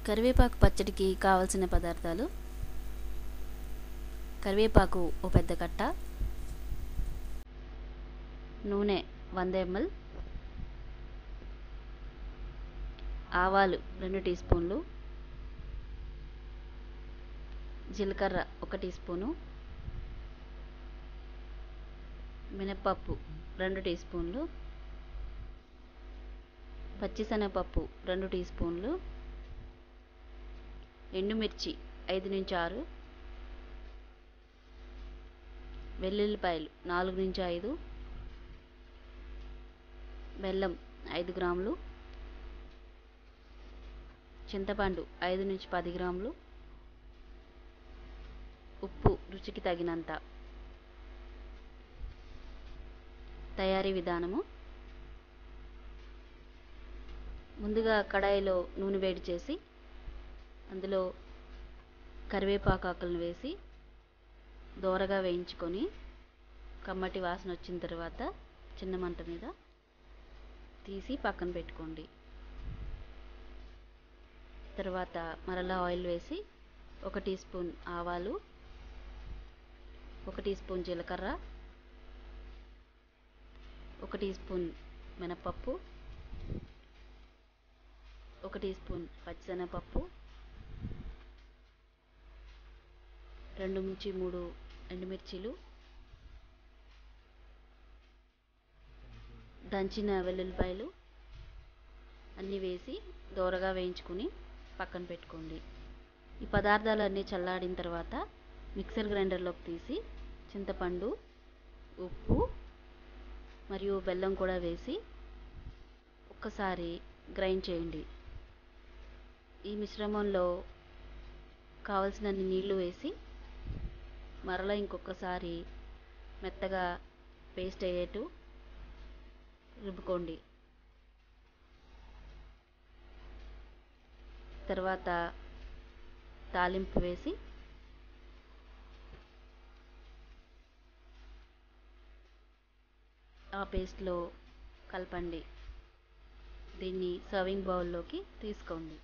కరివేపాకు పచ్చడికి కావలసిన పదార్థాలు: కరివేపాకు ఓ పెద్ద కట్ట, నూనె 100 ml, ఆవాలు 2 టీ స్పూన్లు, జీలకర్ర 1 టీ స్పూను, మినప్పప్పు 2 టీ స్పూన్లు, పచ్చిశనగపప్పు 2 టీ స్పూన్లు, ఎండుమిర్చి 5 నుంచి 6, వెల్లుల్లిపాయలు 4 నుంచి 5, బెల్లం 5 గ్రాములు, చింతపండు 5 నుంచి 10 గ్రాములు, ఉప్పు రుచికి తగినంత. తయారీ విధానము: ముందుగా కడాయిలో నూనె వేడి చేసి అందులో కరివేపాకు ఆకులను వేసి దోరగా వేయించుకొని కమ్మటి వాసన వచ్చిన తర్వాత చిన్న మంట మీద తీసి పక్కన పెట్టుకోండి. తర్వాత మరలా ఆయిల్ వేసి 1 టీ స్పూన్ ఆవాలు, 1 టీ స్పూన్ జీలకర్ర, 1 టీ స్పూన్ మినపప్పు, 1 టీ స్పూన్ పచ్చిశనగపప్పు, 2 నుంచి 3 ఎండుమిర్చీలు, దంచిన వెల్లుల్లిపాయలు అన్నీ వేసి దోరగా వేయించుకుని పక్కన పెట్టుకోండి. ఈ పదార్థాలన్నీ చల్లారిన తర్వాత మిక్సర్ గ్రైండర్లోకి తీసి చింతపండు, ఉప్పు మరియు బెల్లం కూడా వేసి ఒక్కసారి గ్రైండ్ చేయండి. ఈ మిశ్రమంలో కావలసినన్ని నీళ్లు వేసి మరలా ఇంకొకసారి మెత్తగా పేస్ట్ అయ్యేట్టు రుబ్బుకోండి. తర్వాత తాలింపు వేసి ఆ పేస్ట్లో కలపండి. దీన్ని సర్వింగ్ బౌల్లోకి తీసుకోండి.